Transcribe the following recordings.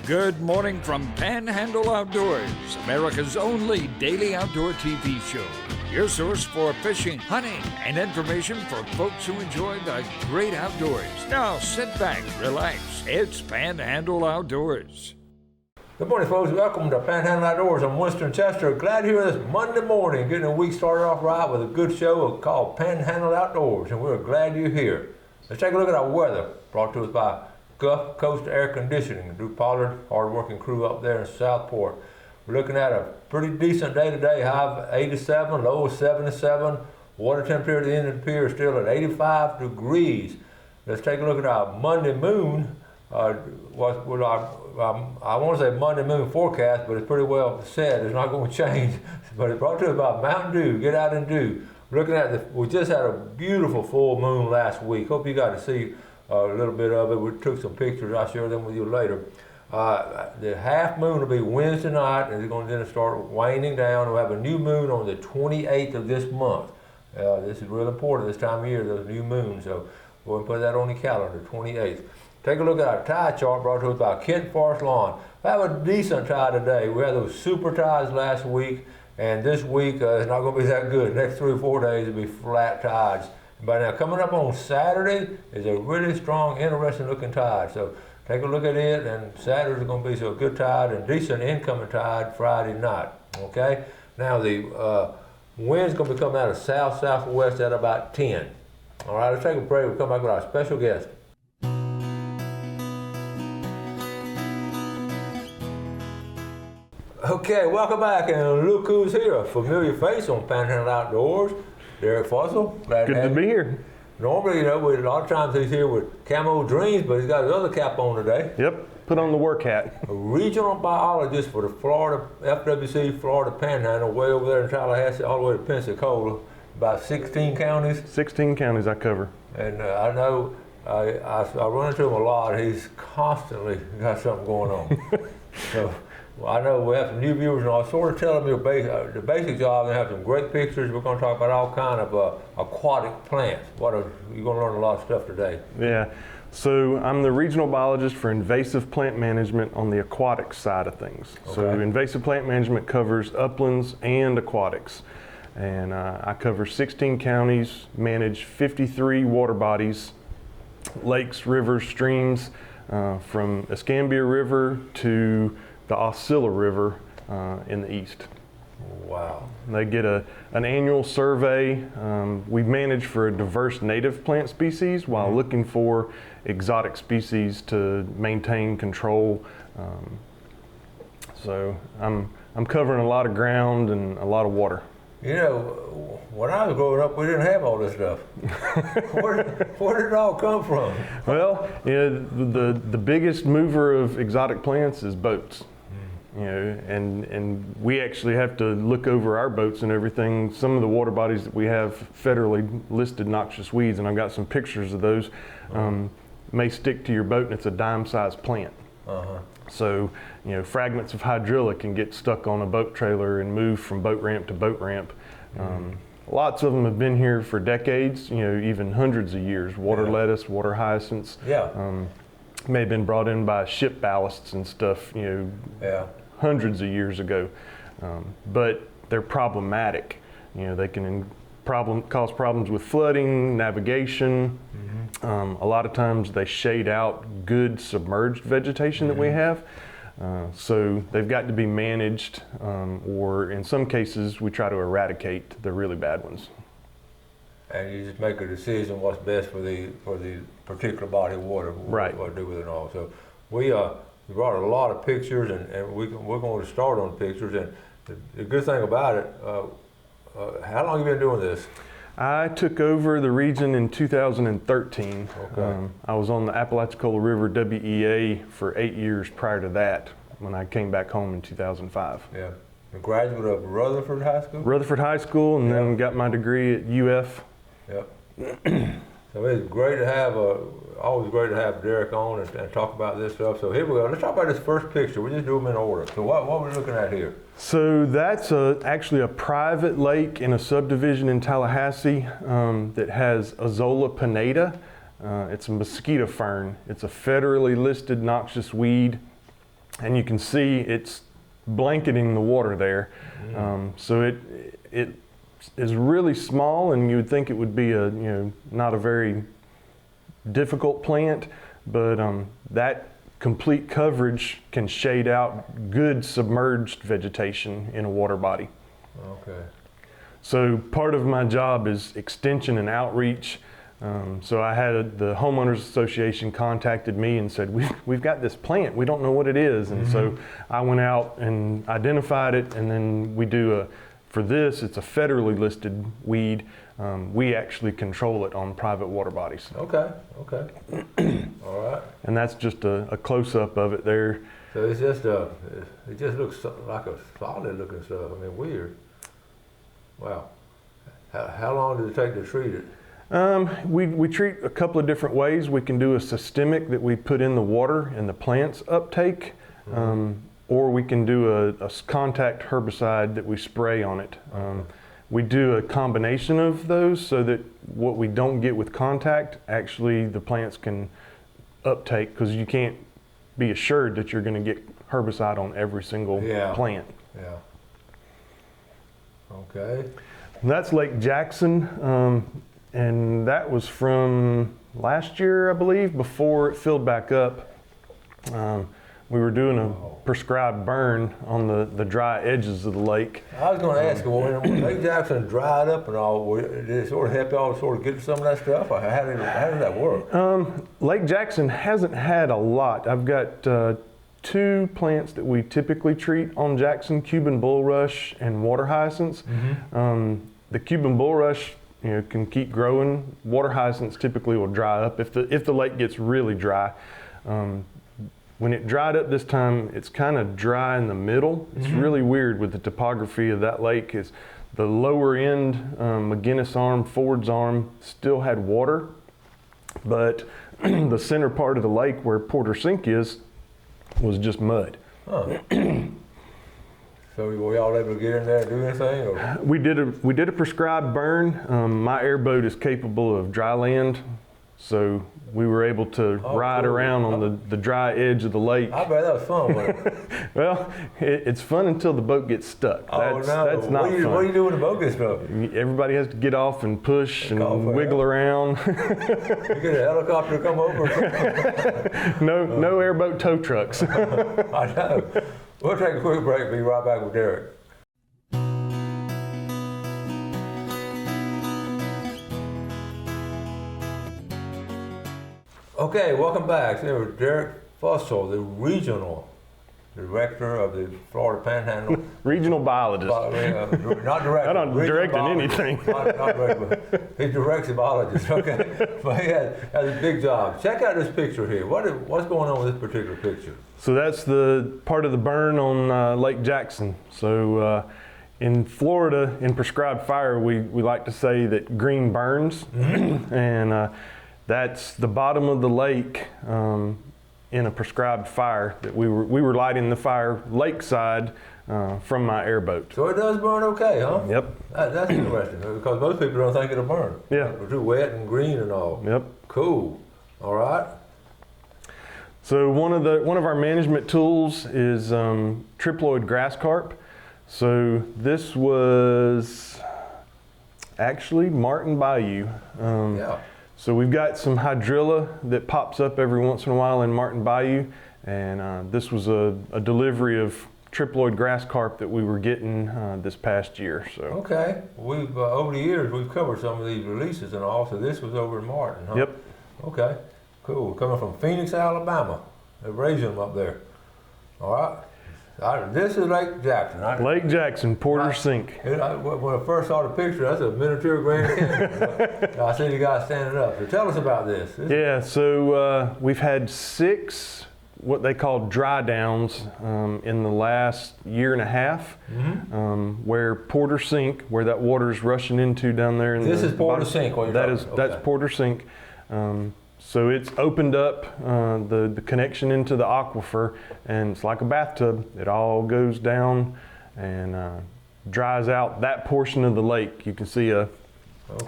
Good morning from Panhandle Outdoors, America's only daily outdoor TV show. Your source for fishing, hunting, and information for folks who enjoy the great outdoors. Now sit back, relax. It's Panhandle Outdoors. Good morning, folks. Welcome to Panhandle Outdoors. I'm Winston Chester. Glad to hear this Monday morning, getting the week started off right with a good show called Panhandle Outdoors, and we're glad you're here. Let's take a look at our weather, brought to us by Gulf Coast Air Conditioning. Drew Pollard, hard-working crew up there in Southport. We're looking at a pretty decent day today, high of 87, low of 77. Water temperature at the end of the pier is still at 85 degrees. Let's take a look at our Monday moon. I want to say Monday moon forecast, but it's pretty well said. It's not going to change. But it's brought to us by Mountain Dew. Get out and do. Looking at we just had a beautiful full moon last week. Hope you got to see a little bit of it. We took some pictures. I'll share them with you later. The half moon will be Wednesday night, and it's going to then start waning down. We'll have a new moon on the 28th of this month. This is real important this time of year, those new moons. So we'll put that on the calendar, 28th. Take a look at our tide chart brought to us by Kent Forest Lawn. We have a decent tide today. We had those super tides last week, and this week it's not going to be that good. Next 3 or 4 days will be flat tides. But now coming up on Saturday is a really strong, interesting looking tide. So take a look at it, and Saturday's going to be a good tide and decent incoming tide Friday night. Okay? Now the wind's going to be coming out of south-southwest at about 10. All right, let's take a break. We'll come back with our special guest. Okay, welcome back, and look who's here, a familiar face on Panhandle Outdoors, Derek Fussell. Glad to be here. Normally, a lot of times he's here with Camo Dreams, but he's got his other cap on today. Yep, put on the work hat. A regional biologist for the Florida, FWC Florida Panhandle, way over there in Tallahassee, all the way to Pensacola, about 16 counties. 16 counties I cover. And I know, I run into him a lot. He's constantly got something going on. So, well, I know we have some new viewers, and I'll sort of tell them the basic job. They have some great pictures. We're going to talk about all kind of aquatic plants. You're going to learn a lot of stuff today. Yeah, so I'm the regional biologist for invasive plant management on the aquatic side of things. Okay. So invasive plant management covers uplands and aquatics. And I cover 16 counties, manage 53 water bodies, lakes, rivers, streams, from Escambia River to the Osceola River in the east. Wow. They get an annual survey. We manage for a diverse native plant species while looking for exotic species to maintain control. So I'm covering a lot of ground and a lot of water. You know, when I was growing up, we didn't have all this stuff. Where did it all come from? Well, the biggest mover of exotic plants is boats. You know, and we actually have to look over our boats and everything. Some of the water bodies that we have federally listed noxious weeds, and I've got some pictures of those, may stick to your boat, and it's a dime-sized plant. So, you know, fragments of hydrilla can get stuck on a boat trailer and move from boat ramp to boat ramp. Lots of them have been here for decades, you know, even hundreds of years. Water lettuce, water hyacinths. May have been brought in by ship ballasts and stuff, you know, hundreds of years ago. But they're problematic. You know, they can cause problems with flooding, navigation. A lot of times they shade out good submerged vegetation that we have. So they've got to be managed, or in some cases we try to eradicate the really bad ones. And you just make a decision what's best for the particular body of water, what to do with it and all. So we brought a lot of pictures, and we're going to start on pictures. And the good thing about it, how long have you been doing this? I took over the region in 2013. Okay. I was on the Apalachicola River WEA for 8 years prior to that when I came back home in 2005. Yeah. A graduate of Rutherford High School? Rutherford High School, and then got my degree at UF. Yep. So it's great to have, always great to have Derek on and talk about this stuff. So here we go. Let's talk about this first picture. We just do them in order. So what are we looking at here? So that's actually a private lake in a subdivision in Tallahassee that has Zola Pineda. It's a mosquito fern. It's a federally listed noxious weed. and you can see it's blanketing the water there. So it is really small, and you would think it would be not a very difficult plant, but that complete coverage can shade out good submerged vegetation in a water body. Okay. So part of my job is extension and outreach. So I had the homeowners association contacted me and said, we've got this plant, we don't know what it is. And so I went out and identified it, and then we do for this, it's a federally listed weed. We actually control it on private water bodies. Okay. All right. And that's just a close-up of it there. So it's just it just looks like a solid looking stuff. I mean, weird. Wow. How long does it take to treat it? We treat a couple of different ways. We can do a systemic that we put in the water and the plants uptake, or we can do a contact herbicide that we spray on it. We do a combination of those so that what we don't get with contact, actually the plants can uptake, because you can't be assured that you're going to get herbicide on every single plant. Yeah. Okay. That's Lake Jackson, and that was from last year, I believe, before it filled back up. We were doing a prescribed burn on the dry edges of the lake. I was going to ask you, when Lake Jackson dried up and all, did it sort of help y'all sort of get some of that stuff? Or how did that work? Lake Jackson hasn't had a lot. I've got two plants that we typically treat on Jackson: Cuban bulrush and water hyacinths. The Cuban bulrush, can keep growing. Water hyacinths typically will dry up if the lake gets really dry. When it dried up this time, it's kind of dry in the middle. It's really weird with the topography of that lake. Is the lower end, McGinnis Arm, Ford's Arm, still had water, but the center part of the lake where Porter Sink is was just mud. Huh. So were y'all able to get in there and do anything? Or? We did a prescribed burn. My airboat is capable of dry land, so we were able to ride around on the dry edge of the lake. I bet that was fun, wasn't it? Well, it's fun until the boat gets stuck. That's not fun. What do you do when the boat gets stuck? Everybody has to get off and push and wiggle around. You get a helicopter to come over? No airboat tow trucks. I know. We'll take a quick break. Be right back with Derek. Okay, welcome back. There was Derek Fussell, the regional director of the Florida Panhandle. Regional biologist. Not director. I don't direct anything. Not director. He directs the biologist. Okay, but he has a big job. Check out this picture here. What's going on with this particular picture? So that's the part of the burn on Lake Jackson. So in Florida, in prescribed fire, we like to say that green burns, and that's the bottom of the lake in a prescribed fire that we were lighting the fire lakeside from my airboat. So it does burn okay, huh? Yep. That's interesting, because most people don't think it'll burn. Yeah. It's too wet and green and all. Yep. Cool. All right. So one of our management tools is Triploid grass carp. So this was actually Martin Bayou. Yeah. So we've got some hydrilla that pops up every once in a while in Martin Bayou, and this was a delivery of Triploid grass carp that we were getting this past year. So okay, we've over the years we've covered some of these releases and all. So this was over in Martin, huh? Yep. Okay, cool. Coming from Phoenix, Alabama. They're raising them up there. All right. This is Lake Jackson. Lake Jackson, Porter Sink. When I first saw the picture, that's a miniature Grand Canyon. I see the guy standing up. So tell us about this. Yeah, so we've had 6 what they call dry downs in the last year and a half, where Porter Sink, where that water is rushing into down there. This is Porter Sink. That's Porter Sink. So it's opened up the connection into the aquifer, and it's like a bathtub. It all goes down and dries out that portion of the lake. You can see a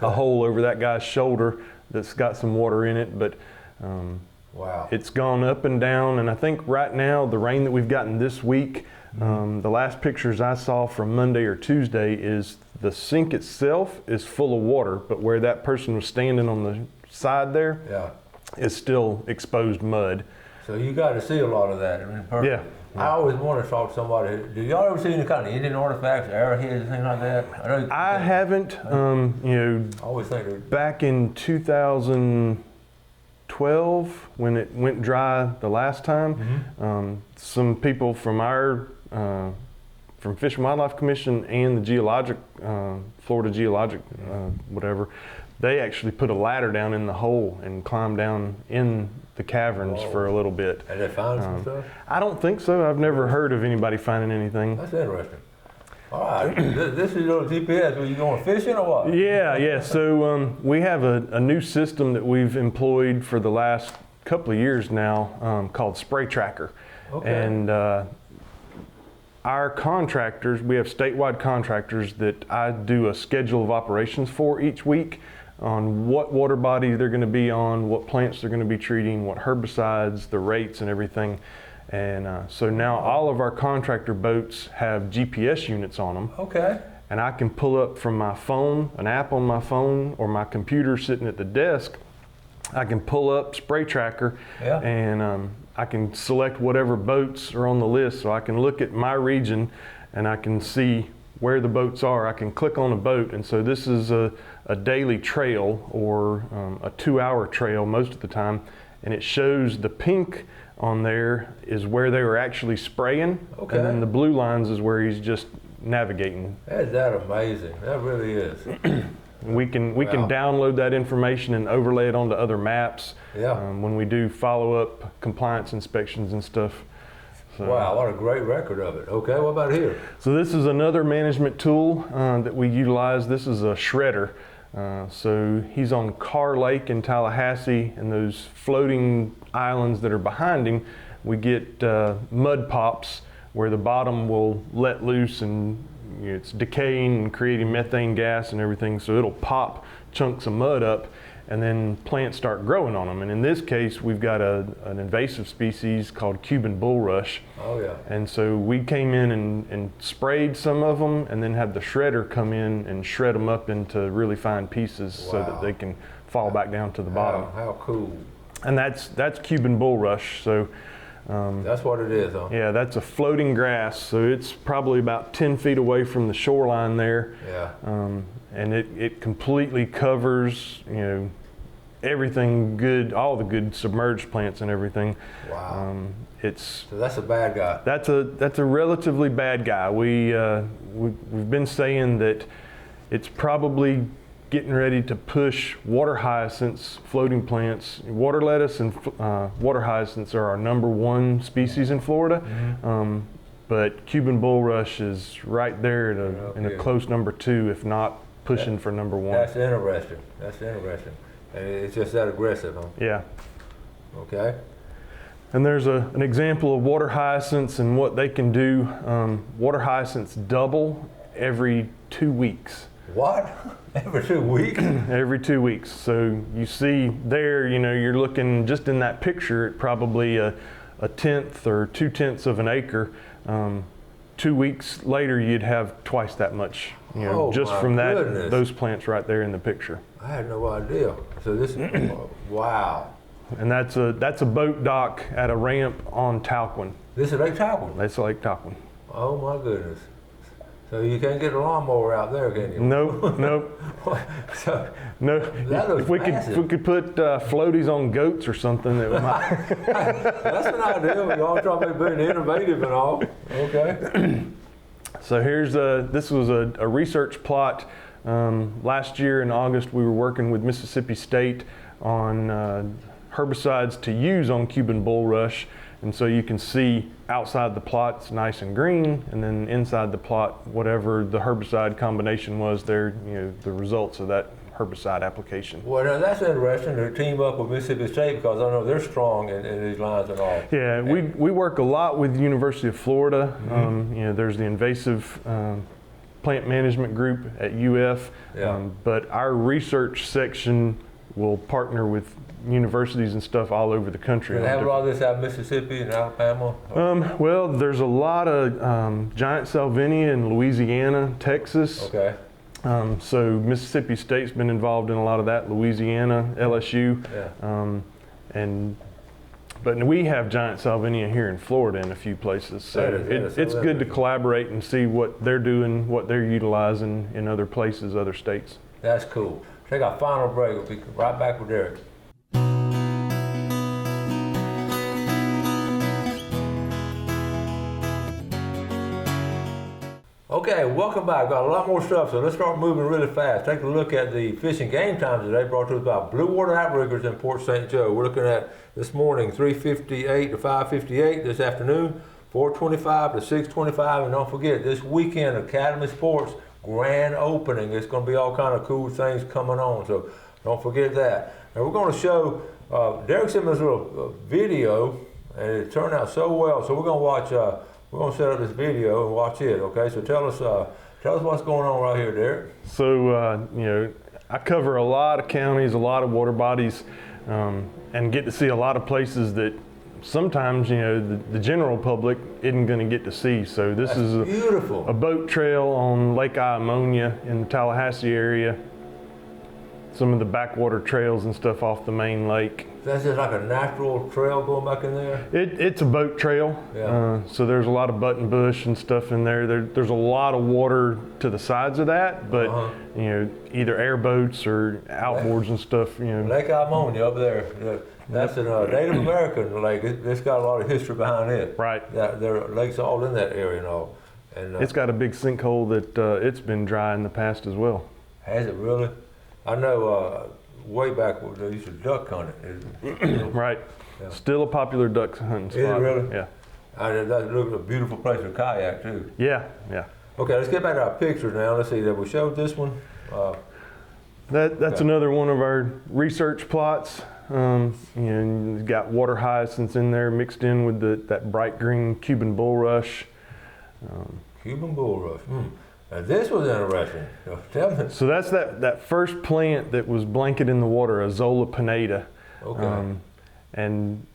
hole over that guy's shoulder that's got some water in it, but Wow. It's gone up and down, and I think right now the rain that we've gotten this week, the last pictures I saw from Monday or Tuesday is the sink itself is full of water, but where that person was standing on the side there is still exposed mud. So you got to see a lot of that. I mean, Yeah. I always want to talk to somebody. Do y'all ever see any kind of Indian artifacts, arrowheads, anything like that? I haven't. I always think they're... Back in 2012, when it went dry the last time, some people from our from Fish and Wildlife Commission and the geologic, Florida Geologic, whatever, they actually put a ladder down in the hole and climbed down in the caverns for a little bit. And they found some stuff? I don't think so. I've never heard of anybody finding anything. That's interesting. All right, this is your GPS. Are you going fishing or what? Yeah. So we have a new system that we've employed for the last couple of years now called Spray Tracker. Okay. And our contractors, we have statewide contractors that I do a schedule of operations for each week on what water body they're going to be on, what plants they're going to be treating, what herbicides, the rates and everything. And so now all of our contractor boats have GPS units on them. Okay. And I can pull up from my phone, an app on my phone, or my computer sitting at the desk. I can pull up Spray Tracker and I can select whatever boats are on the list. So I can look at my region and I can see where the boats are. I can click on a boat, and so this is a daily trail or a 2-hour trail most of the time, and it shows the pink on there is where they were actually spraying, and then the blue lines is where he's just navigating. Is that amazing? That really is. We can download that information and overlay it onto other maps when we do follow-up compliance inspections and stuff. So, wow, what a great record of it. Okay, what about here? So this is another management tool that we utilize. This is a shredder. So he's on Carr Lake in Tallahassee, and those floating islands that are behind him, we get mud pops where the bottom will let loose and it's decaying and creating methane gas and everything. So it'll pop chunks of mud up, and then plants start growing on them. And in this case, we've got an invasive species called Cuban bulrush. Oh yeah. And so we came in and sprayed some of them, and then had the shredder come in and shred them up into really fine pieces so that they can fall back down to the bottom. How cool. And that's Cuban bulrush. So that's what it is, huh? yeah, that's a floating grass. So it's probably about 10 feet away from the shoreline there. Yeah. And it completely covers, everything good, all the good submerged plants and everything. Wow. So that's a bad guy. That's a relatively bad guy. We've been saying that it's probably getting ready to push water hyacinths, floating plants. Water lettuce and water hyacinths are our #1 species in Florida. But Cuban bulrush is right there in a close #2, if not pushing for #1. That's interesting. And it's just that aggressive, huh? Yeah. Okay. And there's an example of water hyacinths and what they can do. Water hyacinths double every 2 weeks. What? Every 2 weeks? Every 2 weeks. So you see there, you're looking just in that picture at probably a 1/10 or 2/10 of an acre. 2 weeks later, you'd have twice that much, just from those plants right there in the picture. I had no idea. So this, wow. And that's a boat dock at a ramp on Talquin. This is Lake Talquin? That's Lake Talquin. Oh my goodness. So you can't get a lawnmower out there, can you? Nope. So, no. That looks If we could put floaties on goats or something, that might. That's an idea. Y'all trying to be being innovative and all. Okay. So this was a research plot. Last year in August, we were working with Mississippi State on herbicides to use on Cuban bulrush. And so you can see outside the plot it's nice and green, and then inside the plot, whatever the herbicide combination was there, the results of that herbicide application. Well, now that's interesting to team up with Mississippi State, because I know they're strong in these lines and all. Yeah, we work a lot with the University of Florida. There's the invasive plant management group at UF, but our research section we'll partner with universities and stuff all over the country. And have all this out of Mississippi and Alabama? Well, there's a lot of giant salvinia in Louisiana, Texas. Okay. So Mississippi State's been involved in a lot of that, Louisiana, LSU. Yeah. But we have giant salvinia here in Florida in a few places. So it's good to collaborate and see what they're doing, what they're utilizing in other places, other states. That's cool. Take our final break. We'll be right back with Derek. Okay, welcome back. Got a lot more stuff, so let's start moving really fast. Take a look at the fishing game times today, brought to us by Blue Water Outriggers in Port St. Joe. We're looking at this morning 3:58 to 5:58, this afternoon 4:25 to 6:25, and don't forget this weekend Academy Sports grand opening. It's going to be all kind of cool things coming on, so don't forget that. Now we're going to show Derek sent us a little video, and it turned out so well. So we're going to watch. We're going to set up this video and watch it, okay? So tell us what's going on right here, Derek. So, I cover a lot of counties, a lot of water bodies, and get to see a lot of places that sometimes, the general public isn't going to get to see. So this is beautiful. A boat trail on Lake Iomonia in the Tallahassee area. Some of the backwater trails and stuff off the main lake. That's just like a natural trail going back in there? It's a boat trail. Yeah. So there's a lot of buttonbush and stuff in there. There's a lot of water to the sides of that, but either airboats or outboards and stuff. Lake Iomonia up there. That's a Native American lake. It's got a lot of history behind it. Right. There are lakes all in that area and all. And it's got a big sinkhole that it's been dry in the past as well. Has it really? I know way back when they used to duck hunt it. Right. Yeah. Still a popular duck hunting spot. Is it really? Yeah. That looks a beautiful place to kayak too. Yeah. Okay, let's get back to our pictures now. Let's see, that we showed this one. That's another one of our research plots. You've got water hyacinths in there mixed in with that bright green Cuban bulrush. Cuban bulrush. Now this was interesting. Tell me. So that's that first plant that was blanketed in the water, a Zola Pineda. Okay. And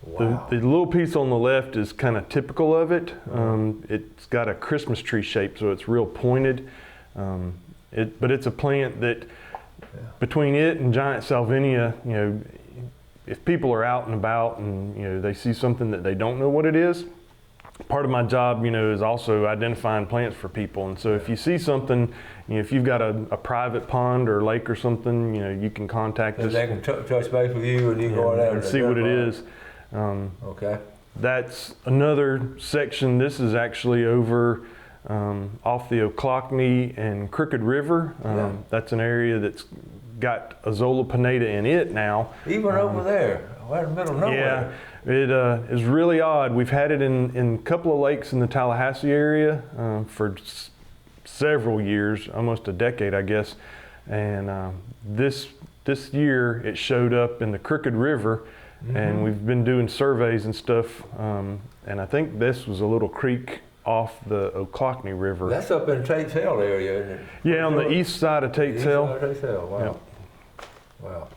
wow. the little piece on the left is kind of typical of it. It's got a Christmas tree shape, so it's real pointed. But it's a plant that, between it and giant salvinia, if people are out and about and they see something that they don't know what it is, part of my job, is also identifying plants for people. And so if you see something, if you've got a private pond or lake or something, you can contact us. They can touch base with you and you can go out and see what it is. Okay. That's another section. This is actually over off the Oclockney and Crooked River. That's an area that's got a Zola Pineda in it now. Even over there, right in the middle of nowhere. Yeah, it is really odd. We've had it in a couple of lakes in the Tallahassee area for several years, almost a decade, I guess. And this year it showed up in the Crooked River, and we've been doing surveys and stuff. And I think this was a little creek off the Oclockney River. That's up in Tate's Hill area, isn't it? Yeah, on the east side of Tate's Hill. Tate's Hill. Wow. Yep. Wow.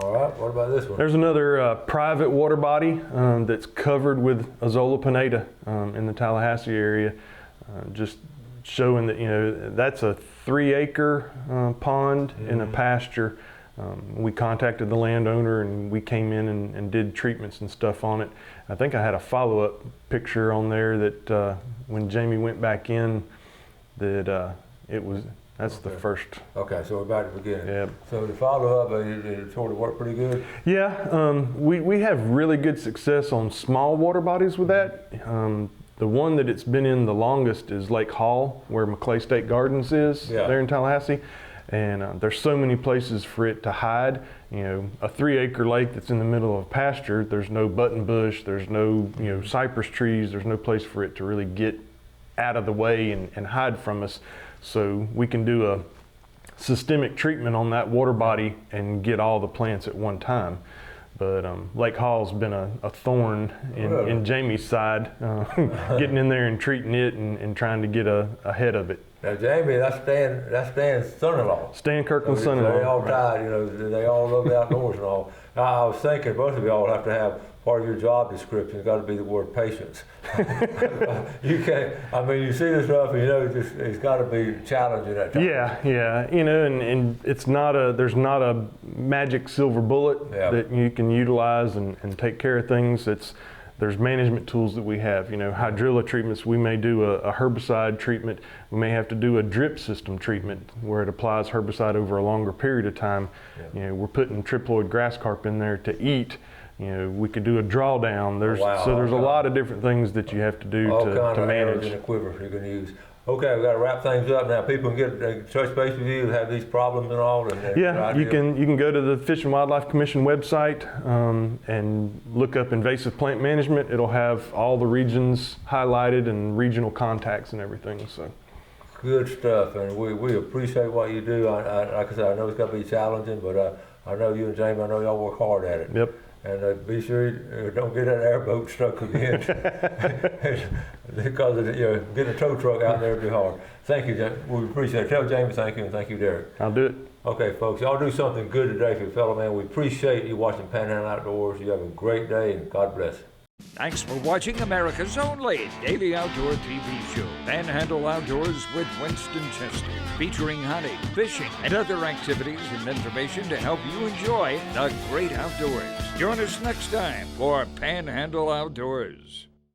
All right, what about this one? There's another private water body that's covered with a Zola Pineda in the Tallahassee area, just showing that, that's a 3-acre pond in a pasture. We contacted the landowner and we came in and did treatments and stuff on it. I think I had a follow-up picture on there that when Jamie went back in, that that's the first. Okay, so we're back to the beginning. Yeah. So the follow-up, it sort of worked pretty good? Yeah, we have really good success on small water bodies with that. The one that it's been in the longest is Lake Hall, where McClay State Gardens is there in Tallahassee. And there's so many places for it to hide. A 3-acre lake that's in the middle of a pasture, there's no buttonbush, there's no cypress trees, there's no place for it to really get out of the way and hide from us. So we can do a systemic treatment on that water body and get all the plants at one time. But Lake Hall's been a thorn in Jamie's side, getting in there and treating it and trying to get ahead of it. Now, Jamie, that's Stan's son-in-law. Stan Kirkland's So son-in-law. they all Right. tied, you know, they all love the outdoors and all. I was thinking both of y'all have to have part of your job description. It's got to be the word patience. You can't. I mean, you see this stuff, and you know, it's got to be challenging at times. Yeah, you know, and it's not there's not a magic silver bullet that you can utilize and take care of things. There's management tools that we have, you know, hydrilla treatments. We may do a herbicide treatment. We may have to do a drip system treatment where it applies herbicide over a longer period of time. You know, we're putting triploid grass carp in there to eat. You know, we could do a drawdown. There's a lot of different things that you have to do all to kind of arrows manage. in the quiver you can use. Okay, we got to wrap things up now. People can get touch base with you, have these problems and all. And Yeah, you can go to the Fish and Wildlife Commission website and look up invasive plant management. It'll have all the regions highlighted and regional contacts and everything. So good stuff, and we appreciate what you do. Like I said, I know it's got to be challenging, but I know you and Jamie, I know y'all work hard at it. Yep. And be sure you don't get that airboat stuck again, because getting a tow truck out there would be hard. Thank you, we appreciate it. Tell Jamie thank you, and thank you, Derek. I'll do it. Okay, folks, y'all do something good today for your fellow man. We appreciate you watching Panhandle Outdoors. You have a great day, and God bless. Thanks for watching America's only daily outdoor TV show, Panhandle Outdoors with Winston Chester, featuring hunting, fishing, and other activities and information to help you enjoy the great outdoors. Join us next time for Panhandle Outdoors.